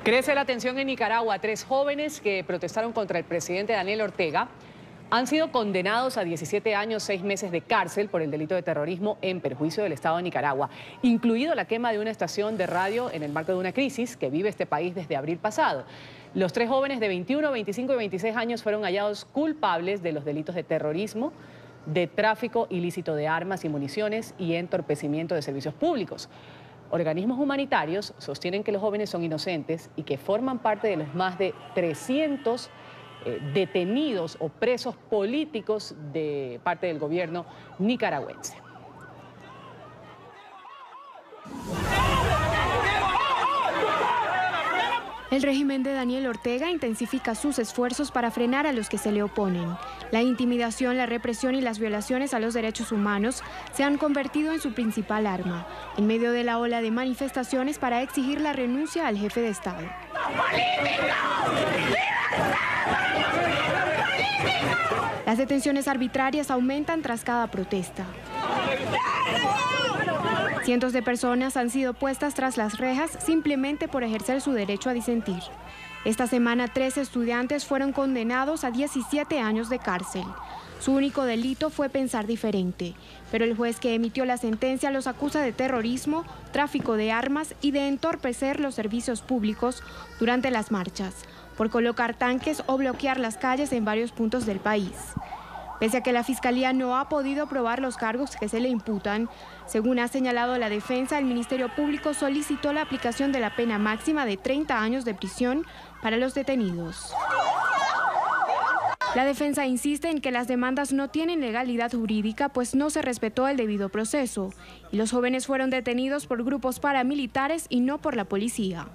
Crece la tensión en Nicaragua. 3 jóvenes que protestaron contra el presidente Daniel Ortega han sido condenados a 17 años, 6 meses de cárcel por el delito de terrorismo en perjuicio del Estado de Nicaragua, incluido la quema de una estación de radio en el marco de una crisis que vive este país desde abril pasado. Los 3 jóvenes de 21, 25 y 26 años fueron hallados culpables de los delitos de terrorismo, de tráfico ilícito de armas y municiones y entorpecimiento de servicios públicos. Organismos humanitarios sostienen que los jóvenes son inocentes y que forman parte de los más de 300 detenidos o presos políticos de parte del gobierno nicaragüense. El régimen de Daniel Ortega intensifica sus esfuerzos para frenar a los que se le oponen. La intimidación, la represión y las violaciones a los derechos humanos se han convertido en su principal arma, en medio de la ola de manifestaciones para exigir la renuncia al jefe de Estado. Las detenciones arbitrarias aumentan tras cada protesta. Cientos de personas han sido puestas tras las rejas simplemente por ejercer su derecho a disentir. Esta semana 3 estudiantes fueron condenados a 17 años de cárcel. Su único delito fue pensar diferente, pero el juez que emitió la sentencia los acusa de terrorismo, tráfico de armas y de entorpecer los servicios públicos durante las marchas, por colocar tanques o bloquear las calles en varios puntos del país. Pese a que la Fiscalía no ha podido probar los cargos que se le imputan, según ha señalado la defensa, el Ministerio Público solicitó la aplicación de la pena máxima de 30 años de prisión para los detenidos. La defensa insiste en que las demandas no tienen legalidad jurídica, pues no se respetó el debido proceso, y los jóvenes fueron detenidos por grupos paramilitares y no por la policía.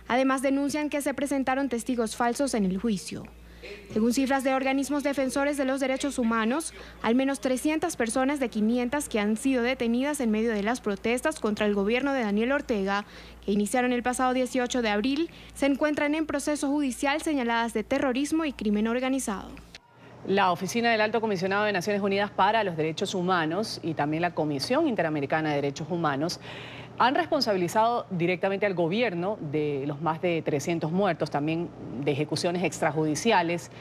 Además, denuncian que se presentaron testigos falsos en el juicio. Según cifras de organismos defensores de los derechos humanos, al menos 300 personas de 500 que han sido detenidas en medio de las protestas contra el gobierno de Daniel Ortega, que iniciaron el pasado 18 de abril, se encuentran en proceso judicial señaladas de terrorismo y crimen organizado. La Oficina del Alto Comisionado de Naciones Unidas para los Derechos Humanos y también la Comisión Interamericana de Derechos Humanos han responsabilizado directamente al gobierno de los más de 300 muertos, también de ejecuciones extrajudiciales,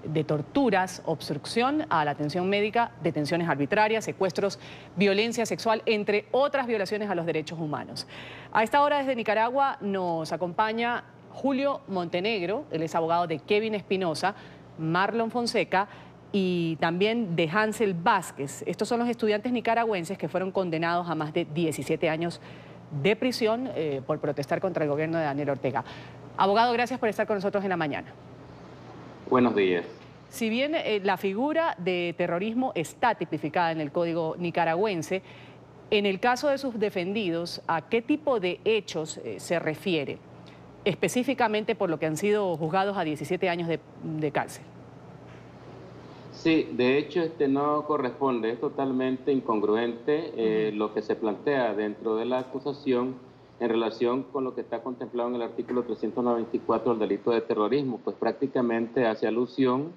de torturas, obstrucción a la atención médica, detenciones arbitrarias, secuestros, violencia sexual, entre otras violaciones a los derechos humanos. A esta hora desde Nicaragua nos acompaña Julio Montenegro, él es abogado de Kevin Espinosa, Marlon Fonseca y también de Hansel Vázquez. Estos son los estudiantes nicaragüenses que fueron condenados a más de 17 años de prisión por protestar contra el gobierno de Daniel Ortega. Abogado, gracias por estar con nosotros en la mañana. Buenos días. Si bien la figura de terrorismo está tipificada en el Código nicaragüense, en el caso de sus defendidos, ¿a qué tipo de hechos se refiere? Específicamente por lo que han sido juzgados a 17 años de cárcel. Sí, de hecho no corresponde, es totalmente incongruente lo que se plantea dentro de la acusación en relación con lo que está contemplado en el artículo 394 del delito de terrorismo, pues prácticamente hace alusión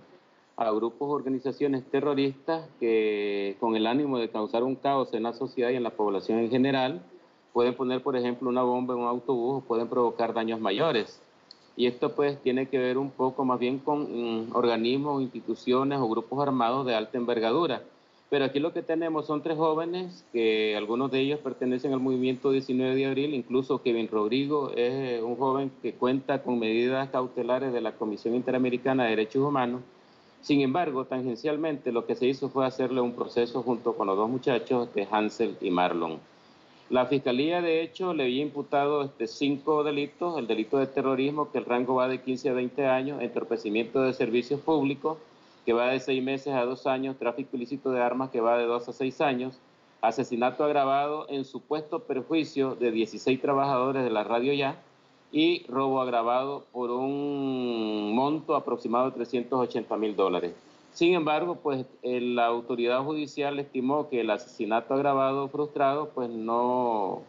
a grupos o organizaciones terroristas que con el ánimo de causar un caos en la sociedad y en la población en general, pueden poner, por ejemplo, una bomba en un autobús o pueden provocar daños mayores. Y esto pues tiene que ver un poco más bien con organismos, instituciones o grupos armados de alta envergadura. Pero aquí lo que tenemos son 3 jóvenes, que algunos de ellos pertenecen al movimiento 19 de abril, incluso Kevin Rodrigo es un joven que cuenta con medidas cautelares de la Comisión Interamericana de Derechos Humanos. Sin embargo, tangencialmente lo que se hizo fue hacerle un proceso junto con los 2 muchachos de Hansel y Marlon. La Fiscalía, de hecho, le había imputado 5 delitos, el delito de terrorismo, que el rango va de 15 a 20 años, entorpecimiento de servicios públicos, que va de 6 meses a 2 años, tráfico ilícito de armas, que va de 2 a 6 años, asesinato agravado en supuesto perjuicio de 16 trabajadores de la Radio Ya, y robo agravado por un monto aproximado de $380.000. Sin embargo, pues la autoridad judicial estimó que el asesinato agravado frustrado pues no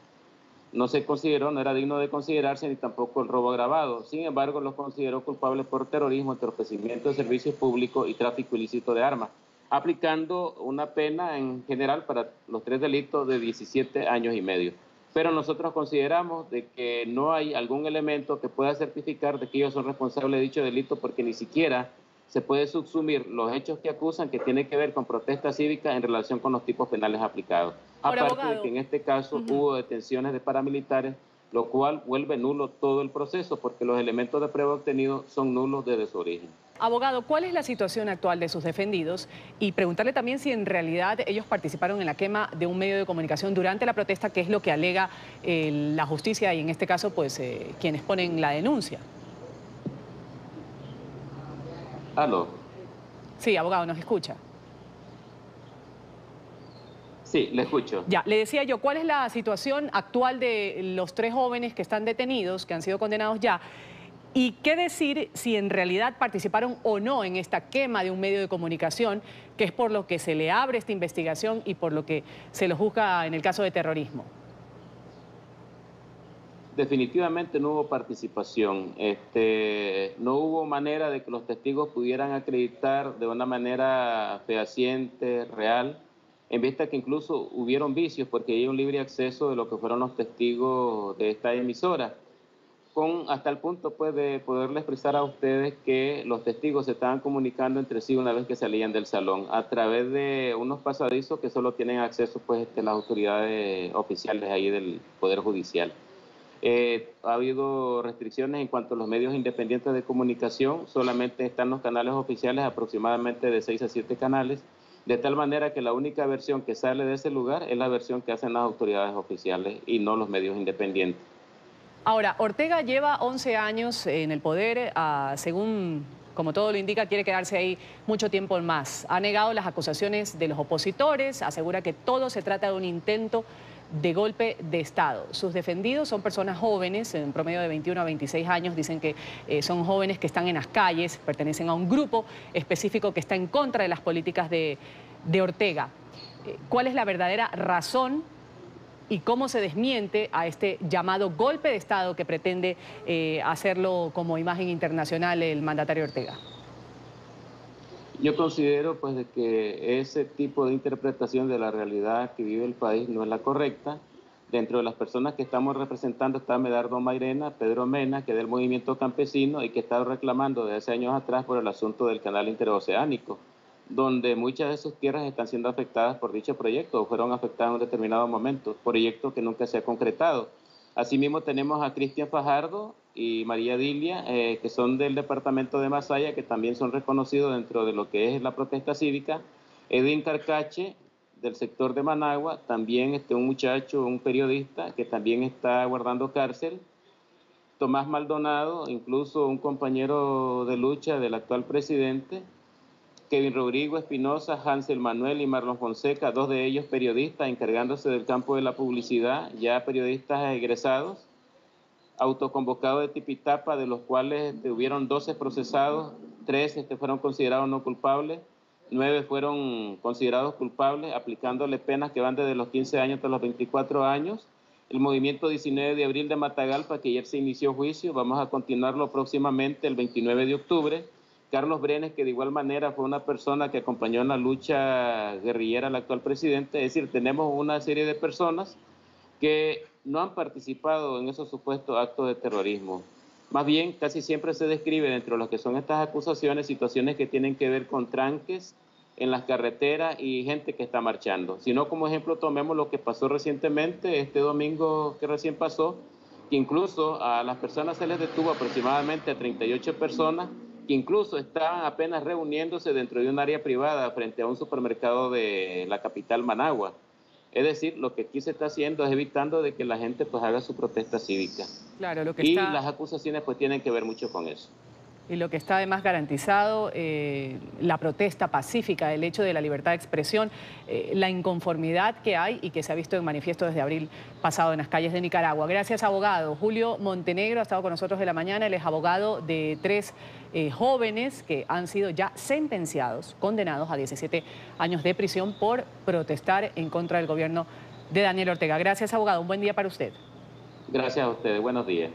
se consideró, no era digno de considerarse, ni tampoco el robo agravado. Sin embargo, los consideró culpables por terrorismo, entorpecimiento de servicios públicos y tráfico ilícito de armas, aplicando una pena en general para los 3 delitos de 17 años y medio. pero nosotros consideramos de que no hay algún elemento que pueda certificar de que ellos son responsables de dicho delito, porque ni siquiera se puede subsumir los hechos que acusan que tienen que ver con protesta cívica en relación con los tipos penales aplicados. Ahora, Aparte abogado, de que en este caso hubo detenciones de paramilitares, lo cual vuelve nulo todo el proceso, porque los elementos de prueba obtenidos son nulos desde su origen. Abogado, ¿cuál es la situación actual de sus defendidos? Y preguntarle también si en realidad ellos participaron en la quema de un medio de comunicación durante la protesta, que es lo que alega la justicia y en este caso pues quienes ponen la denuncia. ¿Aló? Sí, abogado, ¿nos escucha? Sí, le escucho. Ya, le decía yo, ¿cuál es la situación actual de los 3 jóvenes que están detenidos, que han sido condenados ya? ¿Y qué decir si en realidad participaron o no en esta quema de un medio de comunicación, que es por lo que se le abre esta investigación y por lo que se lo juzga en el caso de terrorismo? Definitivamente no hubo participación. No hubo manera de que los testigos pudieran acreditar de una manera fehaciente, real, en vista que incluso hubieron vicios, porque hay un libre acceso de lo que fueron los testigos de esta emisora, hasta el punto pues, de poderle expresar a ustedes que los testigos se estaban comunicando entre sí una vez que salían del salón, a través de unos pasadizos que solo tienen acceso pues, las autoridades oficiales ahí del Poder Judicial. Ha habido restricciones en cuanto a los medios independientes de comunicación, solamente están los canales oficiales, aproximadamente de 6 a 7 canales, de tal manera que la única versión que sale de ese lugar es la versión que hacen las autoridades oficiales y no los medios independientes. Ahora, Ortega lleva 11 años en el poder, según como todo lo indica, quiere quedarse ahí mucho tiempo más. Ha negado las acusaciones de los opositores, asegura que todo se trata de un intento de golpe de Estado. Sus defendidos son personas jóvenes, en promedio de 21 a 26 años, dicen que son jóvenes que están en las calles, pertenecen a un grupo específico que está en contra de las políticas de Ortega. ¿Cuál es la verdadera razón y cómo se desmiente a este llamado golpe de Estado que pretende hacerlo como imagen internacional el mandatario Ortega? Yo considero pues de que ese tipo de interpretación de la realidad que vive el país no es la correcta. Dentro de las personas que estamos representando está Medardo Mairena, Pedro Mena, que es del movimiento campesino y que está reclamando desde hace años atrás por el asunto del canal interoceánico, donde muchas de sus tierras están siendo afectadas por dicho proyecto o fueron afectadas en un determinado momento, proyecto que nunca se ha concretado. Asimismo tenemos a Cristian Fajardo y María Dilia, que son del departamento de Masaya, que también son reconocidos dentro de lo que es la protesta cívica. Edwin Carcache, del sector de Managua, también un muchacho, un periodista, que también está guardando cárcel. Tomás Maldonado, incluso un compañero de lucha del actual presidente. Kevin Rodrigo Espinosa, Hansel Manuel y Marlon Fonseca, 2 de ellos periodistas encargándose del campo de la publicidad, ya periodistas egresados, autoconvocados de Tipitapa, de los cuales hubieron 12 procesados, 3 fueron considerados no culpables, 9 fueron considerados culpables, aplicándole penas que van desde los 15 años hasta los 24 años. El movimiento 19 de abril de Matagalpa, que ayer se inició juicio, vamos a continuarlo próximamente el 29 de octubre. Carlos Brenes, que de igual manera fue una persona que acompañó en la lucha guerrillera al actual presidente. Es decir, tenemos una serie de personas que no han participado en esos supuestos actos de terrorismo. Más bien, casi siempre se describe dentro de lo que son estas acusaciones situaciones que tienen que ver con tranques en las carreteras y gente que está marchando. Si no, como ejemplo, tomemos lo que pasó recientemente, este domingo que recién pasó, que incluso a las personas se les detuvo aproximadamente a 38 personas, que incluso estaban apenas reuniéndose dentro de un área privada frente a un supermercado de la capital Managua. Es decir, lo que aquí se está haciendo es evitando de que la gente pues haga su protesta cívica. Claro, las acusaciones pues tienen que ver mucho con eso. Y lo que está además garantizado, la protesta pacífica, el hecho de la libertad de expresión, la inconformidad que hay y que se ha visto en manifiesto desde abril pasado en las calles de Nicaragua. Gracias, abogado. Julio Montenegro ha estado con nosotros de la mañana. Él es abogado de 3 jóvenes que han sido ya sentenciados, condenados a 17 años de prisión por protestar en contra del gobierno de Daniel Ortega. Gracias, abogado. Un buen día para usted. Gracias a ustedes. Buenos días.